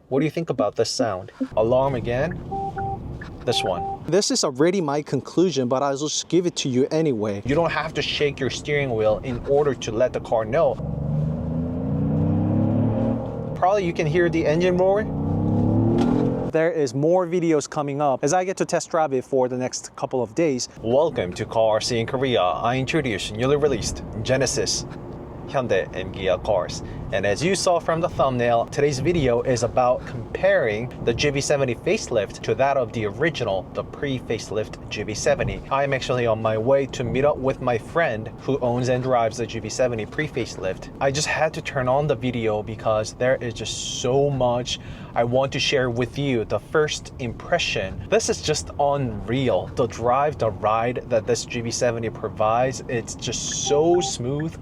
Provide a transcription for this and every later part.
What do you think about this sound? Alarm again? This one. This is already my conclusion, but I'll just give it to you anyway. You don't have to shake your steering wheel in order to let the car know. Probably you can hear the engine roar. There is more videos coming up as I get to test drive it for the next couple of days. Welcome to Car RC in Korea. I introduce newly released Genesis, Hyundai and Kia cars. And as you saw from the thumbnail, today's video is about comparing the GV70 facelift to that of the original, the pre-facelift GV70. I'm actually on my way to meet up with my friend who owns and drives the GV70 pre-facelift. I just had to turn on the video because there is just so much I want to share with you. The first impression, this is just unreal. The drive, the ride that this GV70 provides, it's just so smooth.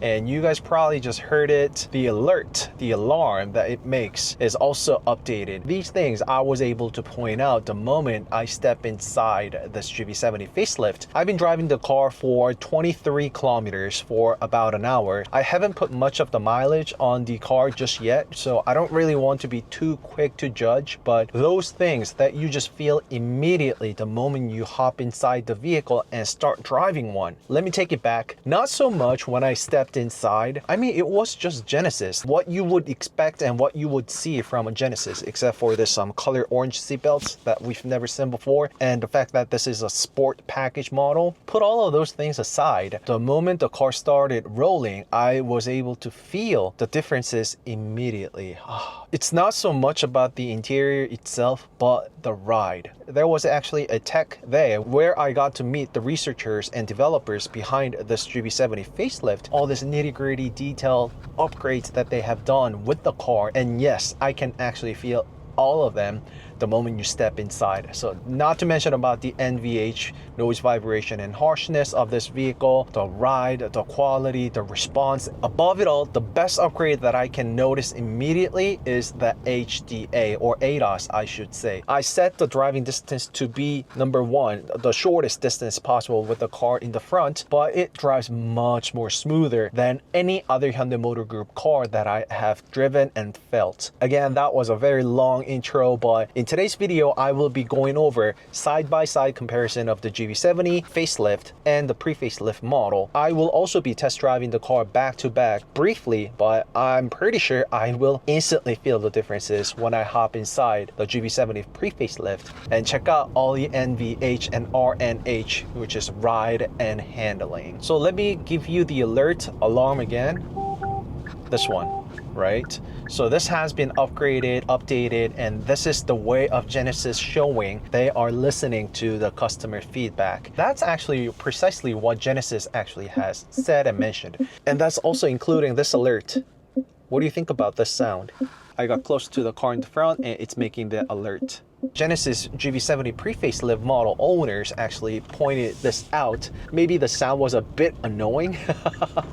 And you guys probably just heard it. The alert, the alarm that it makes is also updated. These things I was able to point out the moment I step inside this GV70 facelift. I've been driving the car for 23 kilometers for about an hour. I haven't put much of the mileage on the car just yet, so I don't really want to be too quick to judge, but those things that you just feel immediately the moment you hop inside the vehicle and start driving one. Let me take it back. Not so much when I stepped inside. I mean, it was just Genesis. What you would expect and what you would see from a Genesis, except for this color orange seatbelts that we've never seen before, and the fact that this is a sport package model. Put all of those things aside, the moment the car started rolling, I was able to feel the differences immediately. It's not so much about the interior itself, but the ride. There was actually a tech there where I got to meet the researchers and developers behind this GV70 facelift, all this nitty-gritty detail upgrades that they have done with the car. And yes, I can actually feel all of them the moment you step inside. So not to mention about the NVH, noise, vibration, and harshness of this vehicle, the ride, the quality, the response. Above it all, the best upgrade that I can notice immediately is the HDA, or ADAS I should say. I set the driving distance to be number one, the shortest distance possible with the car in the front, but it drives much more smoother than any other Hyundai Motor Group car that I have driven and felt. Again, that was a very long intro, but in today's video, I will be going over side-by-side comparison of the GV70 facelift and the pre-facelift model. I will also be test driving the car back-to-back briefly, but I'm pretty sure I will instantly feel the differences when I hop inside the GV70 pre-facelift and check out all the NVH and RNH, which is ride and handling. So let me give you the alert alarm again. This one, right? So this has been upgraded, updated, and this is the way of Genesis showing they are listening to the customer feedback. That's actually precisely what Genesis actually has said and mentioned. And that's also including this alert. What do you think about this sound? I got close to the car in the front and it's making the alert. Genesis GV70 pre-facelift model owners actually pointed this out. Maybe the sound was a bit annoying.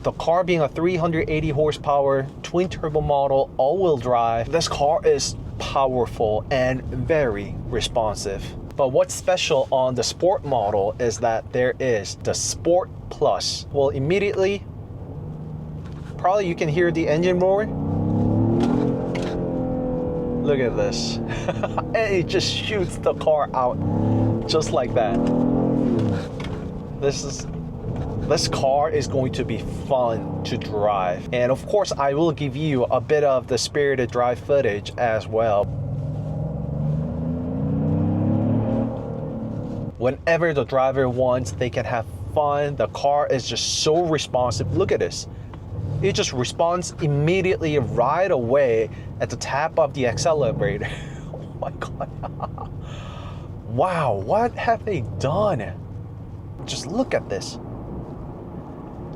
The car being a 380 horsepower twin turbo model, all-wheel drive, this car is powerful and very responsive. But what's special on the sport model is that there is the Sport Plus. Well, immediately, probably you can hear the engine roaring. Look at this. And it just shoots the car out just like that. This car is going to be fun to drive. And of course, I will give you a bit of the spirited drive footage as well. Whenever the driver wants, they can have fun. The car is just so responsive. Look at this. It just responds immediately right away at the tap of the accelerator. Oh my God. Wow, what have they done? Just look at this.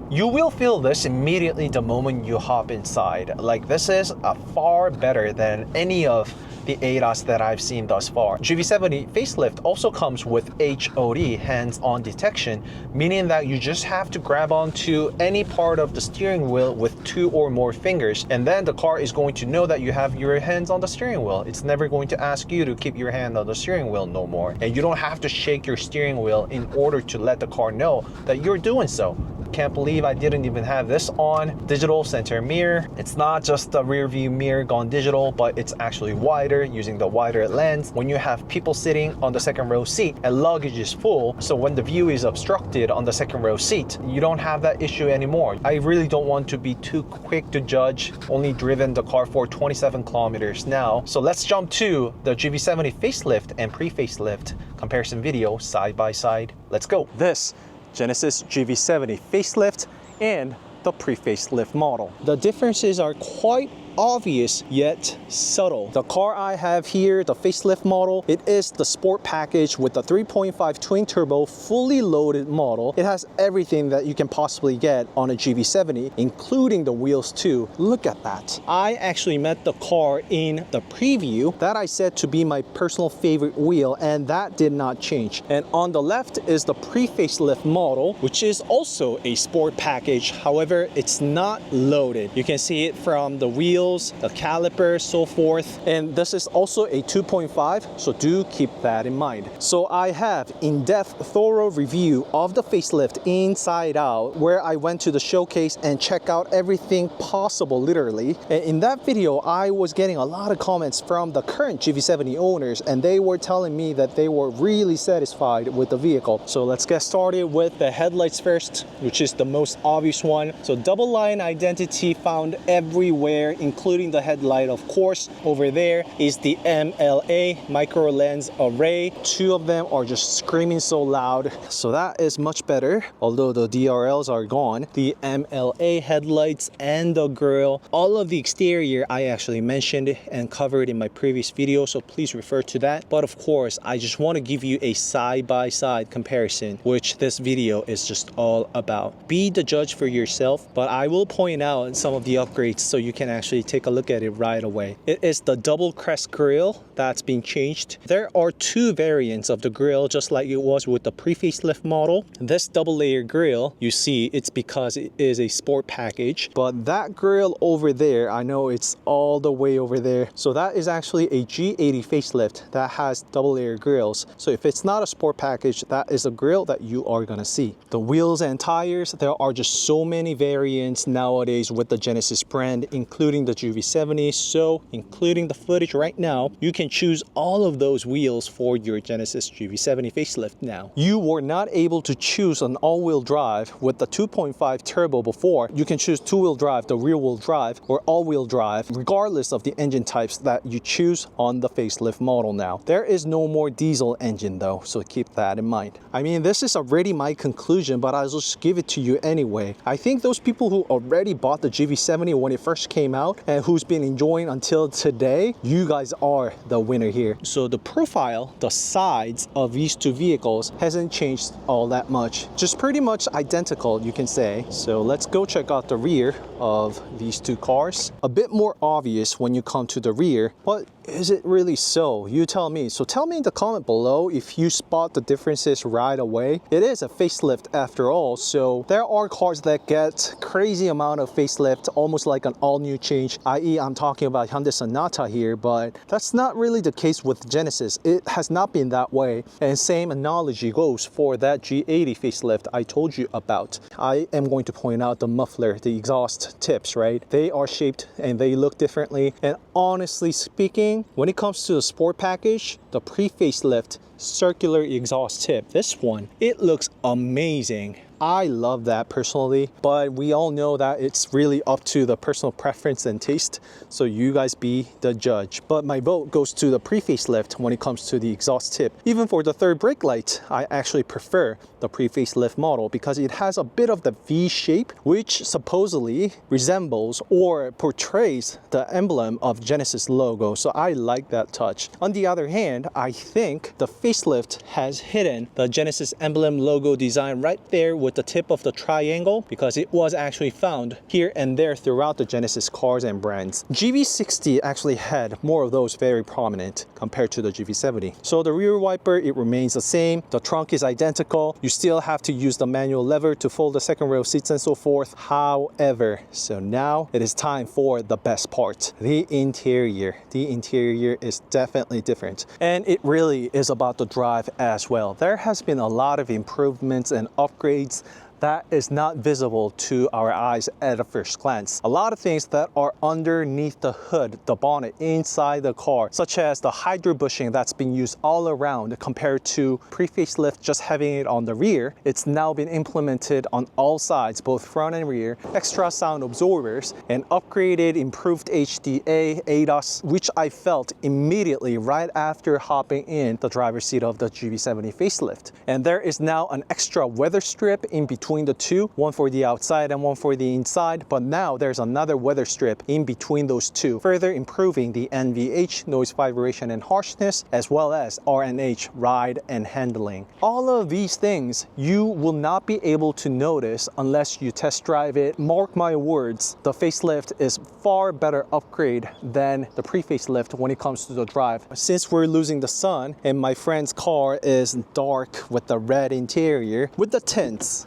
You will feel this immediately the moment you hop inside. Like, this is far better than any of the ADAS that I've seen thus far. GV70 facelift also comes with HOD, hands-on detection, meaning that you just have to grab onto any part of the steering wheel with 2 or more fingers, and then the car is going to know that you have your hands on the steering wheel. It's never going to ask you to keep your hand on the steering wheel no more, and you don't have to shake your steering wheel in order to let the car know that you're doing so. Can't believe I didn't even have this on. Digital center mirror. It's not just the rear view mirror gone digital, but it's actually wider, using the wider lens when you have people sitting on the second row seat and luggage is full. So when the view is obstructed on the second row seat, you don't have that issue anymore. I really don't want to be too quick to judge. Only driven the car for 27 kilometers now. So let's jump to the GV70 facelift and pre-facelift comparison video side by side. Let's go. This Genesis GV70 facelift and the pre-facelift model. The differences are quite obvious yet subtle. The car I have here, the facelift model, it is the sport package with the 3.5 twin turbo fully loaded model. It has everything that you can possibly get on a GV70, including the wheels too. Look at that. I actually met the car in the preview that I said to be my personal favorite wheel, and that did not change. And on the left is the pre-facelift model, which is also a sport package. However, it's not loaded. You can see it from the wheel, the caliper, so forth. And this is also a 2.5, so do keep that in mind. So I have in-depth, thorough review of the facelift inside out, where I went to the showcase and check out everything possible, literally. And in that video, I was getting a lot of comments from the current GV70 owners, and they were telling me that they were really satisfied with the vehicle. So let's get started with the headlights first, which is the most obvious one. So double line identity found everywhere, including the headlight, of course. Over there is the MLA micro lens array. 2 of them are just screaming so loud, so that is much better, although the DRLs are gone. The MLA headlights and the grille, all of the exterior I actually mentioned and covered in my previous video, so please refer to that. But of course, I just want to give you a side-by-side comparison, which this video is just all about. Be the judge for yourself, but I will point out some of the upgrades so you can actually take a look at it right away. It is the double crest grille that's been changed. There are 2 variants of the grille, just like it was with the pre-facelift model. This double layer grille, you see, it's because it is a sport package, but that grille over there, I know it's all the way over there, so that is actually a G80 facelift that has double layer grilles. So if it's not a sport package, that is a grille that you are gonna see. The wheels and tires, there are just so many variants nowadays with the Genesis brand, including the GV70. So including the footage right now, you can choose all of those wheels for your Genesis GV70 facelift now. You were not able to choose an all-wheel drive with the 2.5 turbo before. You can choose 2-wheel drive, the rear-wheel drive, or all-wheel drive, regardless of the engine types that you choose on the facelift model now. There is no more diesel engine though, so keep that in mind. I mean, this is already my conclusion, but I'll just give it to you anyway. I think those people who already bought the GV70 when it first came out and who's been enjoying until today, you guys are the winner here. So the profile, the sides of these 2 vehicles hasn't changed all that much. Just pretty much identical, you can say. So let's go check out the rear of these 2 cars. A bit more obvious when you come to the rear, but is it really so? You tell me. So tell me in the comment below if you spot the differences right away. It is a facelift after all, so there are cars that get crazy amount of facelift, almost like an all-new change, i.e. I'm talking about Hyundai Sonata here, but that's not really the case with Genesis. It has not been that way, and same analogy goes for that G80 facelift I told you about. I am going to point out the muffler, the exhaust tips, right? They are shaped and they look differently, and honestly speaking, when it comes to the sport package, the pre-facelift circular exhaust tip, this one, it looks amazing. I love that personally, but we all know that it's really up to the personal preference and taste, so you guys be the judge. But my vote goes to the pre-facelift when it comes to the exhaust tip. Even for the third brake light, I actually prefer the pre-facelift model because it has a bit of the V shape, which supposedly resembles or portrays the emblem of Genesis logo, so I like that touch. On the other hand, I think the facelift has hidden the Genesis emblem logo design right there with with the tip of the triangle because it was actually found here and there throughout the Genesis cars and brands. GV60 actually had more of those very prominent compared to the GV70. So the rear wiper, it remains the same. The trunk is identical. You still have to use the manual lever to fold the second row seats and so forth. However, so now it is time for the best part, the interior. The interior is definitely different, and it really is about the drive as well. There has been a lot of improvements and upgrades that is not visible to our eyes at a first glance. A lot of things that are underneath the hood, the bonnet, inside the car, such as the hydro bushing that's been used all around compared to pre-facelift just having it on the rear. It's now been implemented on all sides, both front and rear, extra sound absorbers, and upgraded improved HDA, ADAS, which I felt immediately right after hopping in the driver's seat of the GV70 facelift. And there is now an extra weather strip in between the two, one for the outside and one for the inside, but now there's another weather strip in between those two, further improving the NVH, noise, vibration, and harshness, as well as RNH, ride and handling. All of these things you will not be able to notice unless you test drive it. Mark my words, the facelift is far better upgrade than the pre-facelift when it comes to the drive. Since we're losing the sun and my friend's car is dark with the red interior, with the tints,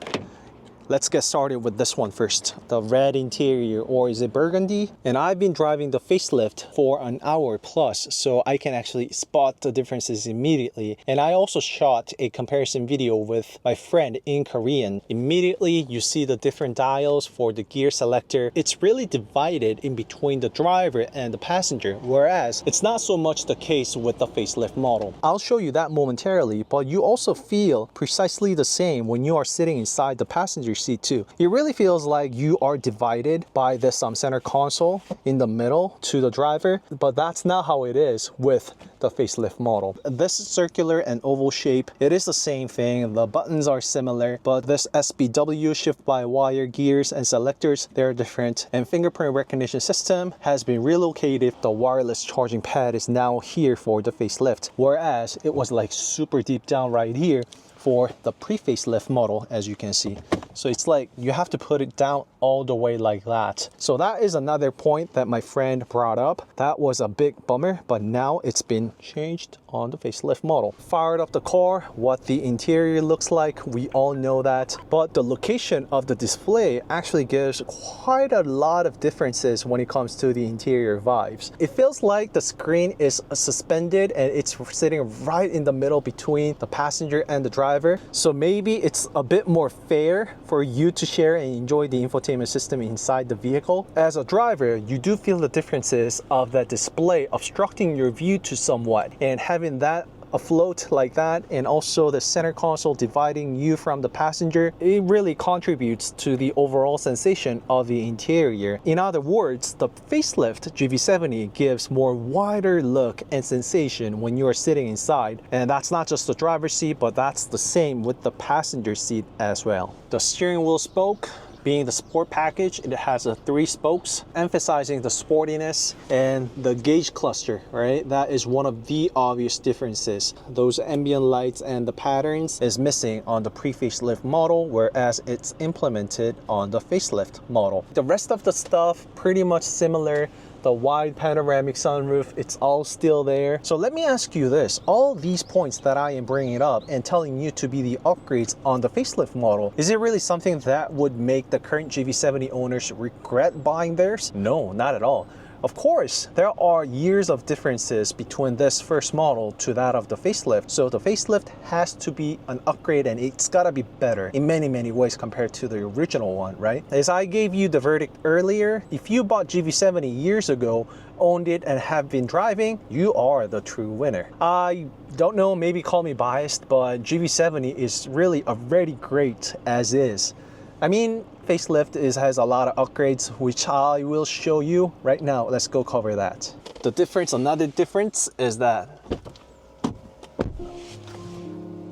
let's get started with this one first. The red interior, or is it burgundy? And I've been driving the facelift for an hour plus, so I can actually spot the differences immediately. And I also shot a comparison video with my friend in Korean. Immediately, you see the different dials for the gear selector. It's really divided in between the driver and the passenger, whereas it's not so much the case with the facelift model. I'll show you that momentarily, but you also feel precisely the same when you are sitting inside the passenger seat too. It really feels like you are divided by this center console in the middle to the driver, but that's not how it is with the facelift model. This circular and oval shape, it is the same thing. The buttons are similar, but this SBW shift-by-wire gears and selectors, they're different. And fingerprint recognition system has been relocated. The wireless charging pad is now here for the facelift, whereas it was like super deep down right here for the pre-facelift model, as you can see. So it's like you have to put it down all the way like that. So that is another point that my friend brought up. That was a big bummer, but now it's been changed on the facelift model. Fired up the car, what the interior looks like, we all know that. But the location of the display actually gives quite a lot of differences when it comes to the interior vibes. It feels like the screen is suspended and it's sitting right in the middle between the passenger and the driver. So maybe it's a bit more fair for you to share and enjoy the infotainment system inside the vehicle. As a driver, you do feel the differences of that display obstructing your view to somewhat, and having that afloat like that, and also the center console dividing you from the passenger, it really contributes to the overall sensation of the interior. In other words, the facelift GV70 gives more wider look and sensation when you are sitting inside, and that's not just the driver's seat, but that's the same with the passenger seat as well. The steering wheel spoke, being the sport package, it has 3 spokes, emphasizing the sportiness, and the gauge cluster, right? That is one of the obvious differences. Those ambient lights and the patterns is missing on the pre-facelift model, whereas it's implemented on the facelift model. The rest of the stuff, pretty much similar. The wide panoramic sunroof, it's all still there. So let me ask you this, all these points that I am bringing up and telling you to be the upgrades on the facelift model, is it really something that would make the current GV70 owners regret buying theirs? No, not at all. Of course, there are years of differences between this first model to that of the facelift. So the facelift has to be an upgrade, and it's gotta be better in many, many ways compared to the original one, right? As I gave you the verdict earlier, if you bought GV70 years ago, owned it, and have been driving, you are the true winner. I don't know, maybe call me biased, but GV70 is really already great as is. I mean, facelift has a lot of upgrades, which I will show you right now. Let's go cover that. The difference, another difference, is that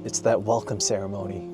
it's that welcome ceremony.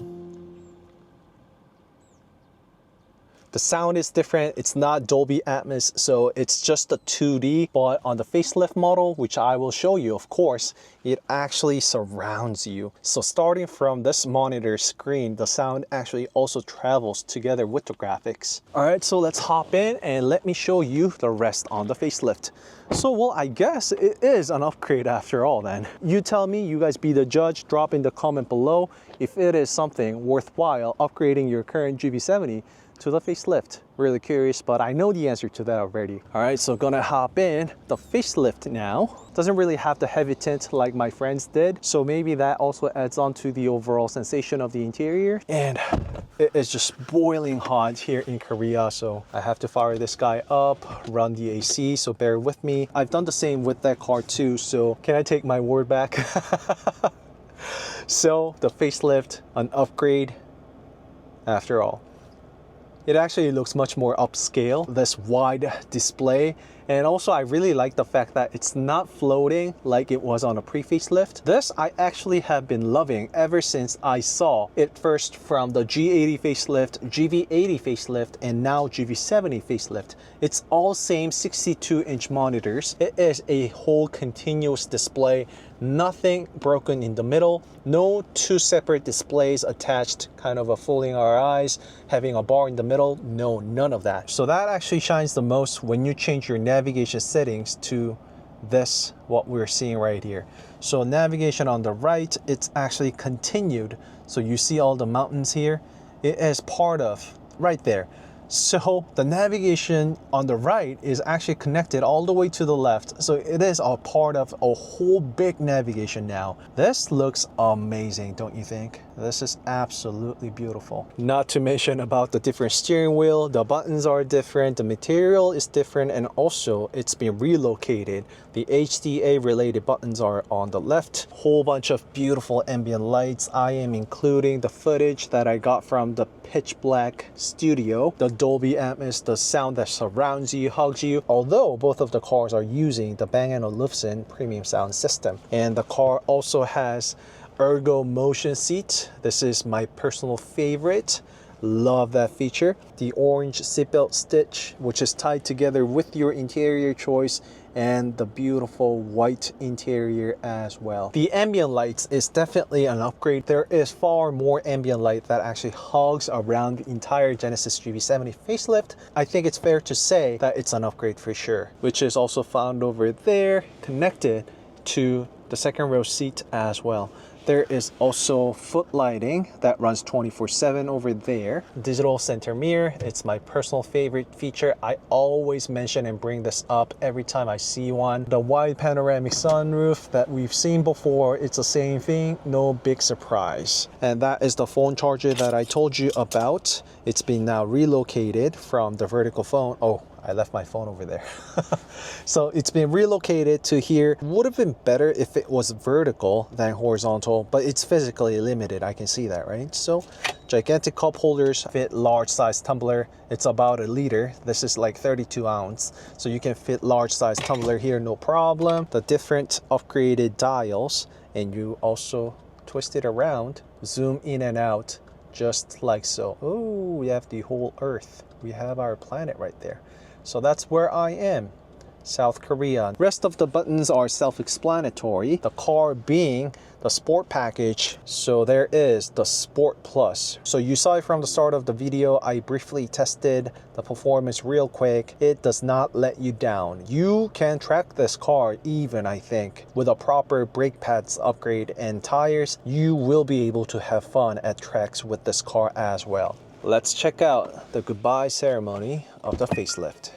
The sound is different. It's not Dolby Atmos, so it's just a 2D. But on the facelift model, which I will show you, of course, it actually surrounds you. So starting from this monitor screen, the sound actually also travels together with the graphics. All right, so let's hop in and let me show you the rest on the facelift. So, well, I guess it is an upgrade after all then. You tell me, you guys be the judge. Drop in the comment below if it is something worthwhile upgrading your current GV70 to the facelift. Really curious, but I know the answer to that already. All right, so gonna hop in the facelift now. Doesn't really have the heavy tint like my friends did, so maybe that also adds on to the overall sensation of the interior. And it is just boiling hot here in Korea, so I have to fire this guy up, run the AC, so bear with me. I've done the same with that car too, so can I take my word back? So the facelift, an upgrade after all. It actually looks much more upscale, this wide display. And also I really like the fact that it's not floating like it was on a pre-facelift. This I actually have been loving ever since I saw it first from the G80 facelift, GV80 facelift, and now GV70 facelift. It's all same 62-inch monitors. It is a whole continuous display, nothing broken in the middle, no two separate displays attached, kind of a fooling our eyes, having a bar in the middle. No, none of that. So that actually shines the most when you change your navigation settings to this, what we're seeing right here. So navigation on the right, it's actually continued. So you see all the mountains here. It is part of right there. So the navigation on the right is actually connected all the way to the left. So it is a part of a whole big navigation now. This looks amazing, don't you think? This is absolutely beautiful. Not to mention about the different steering wheel. The buttons are different, the material is different, and also it's been relocated. The HDA related buttons are on the left. Whole bunch of beautiful ambient lights. I am including the footage that I got from the pitch black studio. The Dolby Atmos, the sound that surrounds you, hugs you. Although both of the cars are using the Bang & Olufsen premium sound system. And the car also has Ergo motion seat. This is my personal favorite. Love that feature. The orange seatbelt stitch, which is tied together with your interior choice, and the beautiful white interior as well. The ambient lights is definitely an upgrade. There is far more ambient light that actually hugs around the entire Genesis GV70 facelift. I think it's fair to say that it's an upgrade for sure, which is also found over there, connected to the second row seat as well. There is also foot lighting that runs 24/7 over there. Digital center mirror, it's my personal favorite feature. I always mention and bring this up every time I see one. The wide panoramic sunroof that we've seen before, it's the same thing, no big surprise. And that is the phone charger that I told you about. It's been now relocated from the vertical phone. Oh, I left my phone over there. So it's been relocated to here. Would have been better if it was vertical than horizontal, but it's physically limited. I can see that, right? So gigantic cup holders fit large size tumbler. It's about 1 liter. This is like 32 ounce. So you can fit large size tumbler here, no problem. The different upgraded dials, and you also twist it around, zoom in and out, just like so. Oh, we have the whole Earth. We have our planet right there. So that's where I am, South Korea. Rest of the buttons are self-explanatory. The car being the Sport package, so there is the Sport Plus. So you saw it from the start of the video. I briefly tested the performance real quick. It does not let you down. You can track this car even, I think, with a proper brake pads upgrade and tires. You will be able to have fun at tracks with this car as well. Let's check out the goodbye ceremony of the facelift.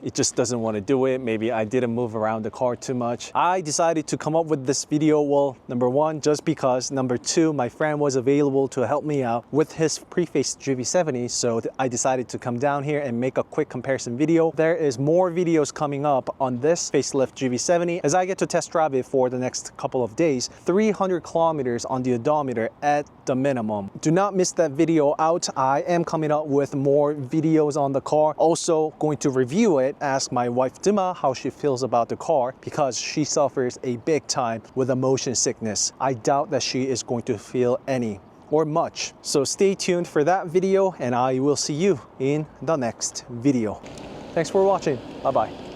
It just doesn't want to do it. Maybe I didn't move around the car too much. I decided to come up with this video, well, number one, just because. Number two, my friend was available to help me out with his pre-faced GV70, so I decided to come down here and make a quick comparison video. There is more videos coming up on this facelift GV70 as I get to test drive it for the next couple of days. 300 kilometers on the odometer at the minimum. Do not miss that video out. I am coming up with more videos on the car. Also going to review it might ask my wife Dima how she feels about the car because she suffers a big time with a motion sickness. I doubt that she is going to feel any or much. So stay tuned for that video and I will see you in the next video. Thanks for watching. Bye bye.